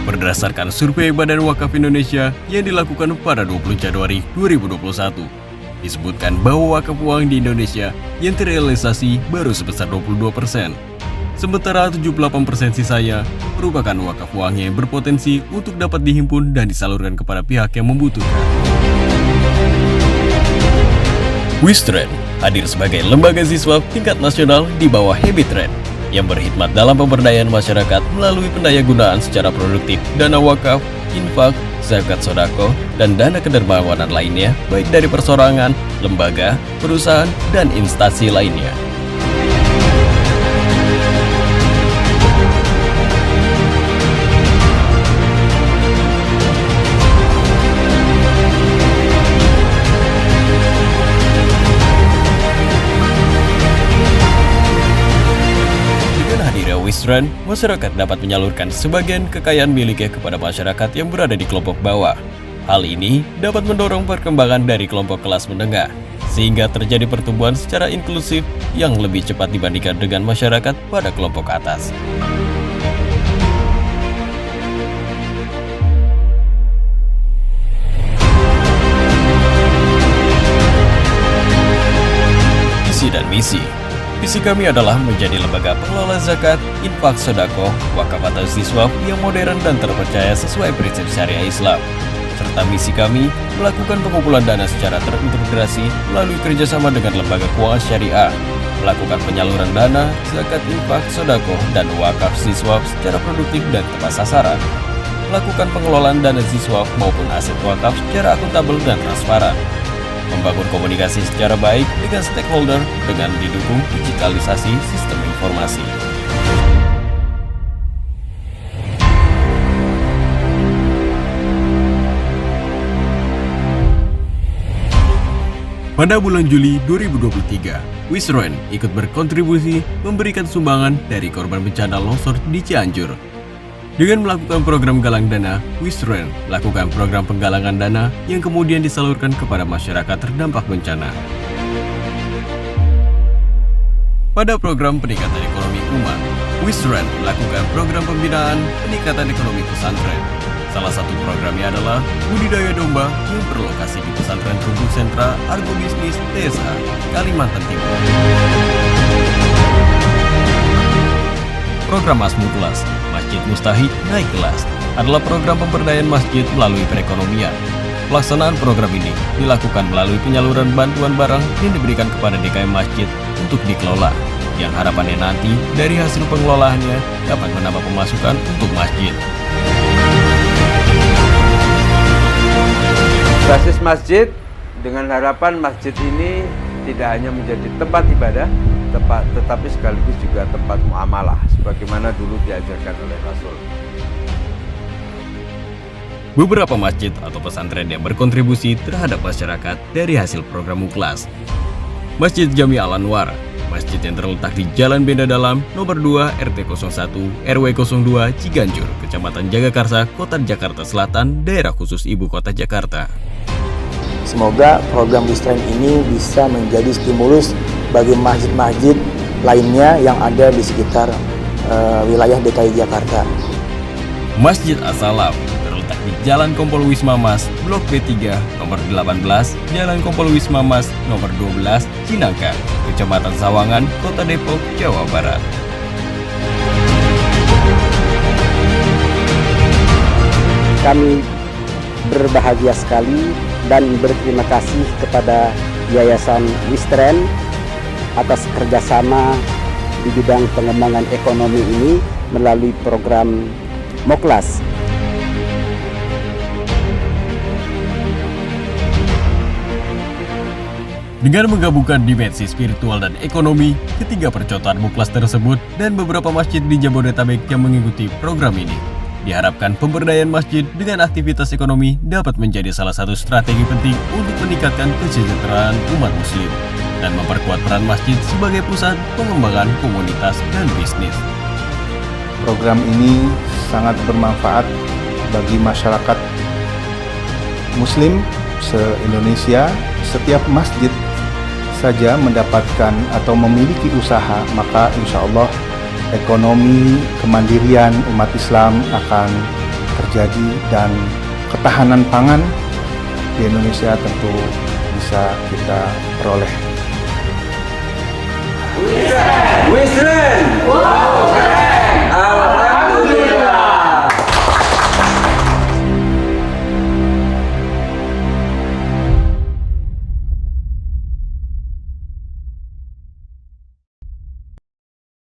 Berdasarkan survei Badan Wakaf Indonesia yang dilakukan pada 20 Januari 2021, disebutkan bahwa wakaf uang di Indonesia yang terrealisasi baru sebesar 22%. Sementara 78% sisanya merupakan wakaf uang yang berpotensi untuk dapat dihimpun dan disalurkan kepada pihak yang membutuhkan. Wistrend hadir sebagai lembaga siswa tingkat nasional di bawah Habitrend yang berkhidmat dalam pemberdayaan masyarakat melalui pendayagunaan secara produktif dana wakaf, infak, zakat sodako, dan dana kedermawanan lainnya baik dari persorangan, lembaga, perusahaan, dan instansi lainnya. Wistrend, masyarakat dapat menyalurkan sebagian kekayaan miliknya kepada masyarakat yang berada di kelompok bawah. Hal ini dapat mendorong perkembangan dari kelompok kelas menengah, sehingga terjadi pertumbuhan secara inklusif yang lebih cepat dibandingkan dengan masyarakat pada kelompok atas. Visi dan misi. Visi kami adalah menjadi lembaga pengelola zakat, infak, sodako, wakaf atau siswaf yang modern dan terpercaya sesuai prinsip syariah Islam. Serta misi kami melakukan pengumpulan dana secara terintegrasi melalui kerjasama dengan lembaga keuangan syariah, melakukan penyaluran dana, zakat, infak, sodako, dan wakaf siswaf secara produktif dan tepat sasaran, melakukan pengelolaan dana siswaf maupun aset wakaf secara akuntabel dan transparan, membangun komunikasi secara baik dengan stakeholder dengan didukung digitalisasi sistem informasi. Pada bulan Juli 2023, Wistrend ikut berkontribusi memberikan sumbangan dari korban bencana longsor di Cianjur. Dengan melakukan program galang dana, Wistrend melakukan program penggalangan dana yang kemudian disalurkan kepada masyarakat terdampak bencana. Pada program peningkatan ekonomi umat, Wistrend melakukan program pembinaan peningkatan ekonomi pesantren. Salah satu programnya adalah budidaya domba yang berlokasi di pesantren Trubus Sentra Argo Bisnis Desa, Kalimantan Timur. Program Masmu Kelas, Masjid Mustahik Naik Kelas, adalah program pemberdayaan masjid melalui perekonomian. Pelaksanaan program ini dilakukan melalui penyaluran bantuan barang yang diberikan kepada DKM masjid untuk dikelola, yang harapannya nanti dari hasil pengelolaannya dapat menambah pemasukan untuk masjid. Basis masjid dengan harapan masjid ini tidak hanya menjadi tempat ibadah, tetapi sekaligus juga tempat muamalah, sebagaimana dulu diajarkan oleh Rasul. Beberapa masjid atau pesantren yang berkontribusi terhadap masyarakat dari hasil program Muklas. Masjid Jami Al-Anwar, masjid yang terletak di Jalan Benda Dalam, nomor 2, RT 01, RW 02, Ciganjur, Kecamatan Jagakarsa, Kota Jakarta Selatan, daerah khusus Ibu Kota Jakarta. Semoga program Wistrend ini bisa menjadi stimulus bagi masjid-masjid lainnya yang ada di sekitar wilayah DKI Jakarta. Masjid As-Salam terletak di Jalan Kompol Wisma Mas, Blok B3, nomor 18, Jalan Kompol Wisma Mas, nomor 12, Cinangka, Kecamatan Sawangan, Kota Depok, Jawa Barat. Kami berbahagia sekali dan berterima kasih kepada Yayasan Wistrend atas kerjasama di bidang pengembangan ekonomi ini melalui program Moklas. Dengan menggabungkan dimensi spiritual dan ekonomi, ketiga percontohan Muklas tersebut dan beberapa masjid di Jabodetabek yang mengikuti program ini, diharapkan pemberdayaan masjid dengan aktivitas ekonomi dapat menjadi salah satu strategi penting untuk meningkatkan kesejahteraan umat muslim dan memperkuat peran masjid sebagai pusat pengembangan komunitas dan bisnis. Program ini sangat bermanfaat bagi masyarakat muslim se-Indonesia. Setiap masjid saja mendapatkan atau memiliki usaha, maka insya Allah ekonomi kemandirian umat Islam akan terjadi dan ketahanan pangan di Indonesia tentu bisa kita peroleh. Wisren!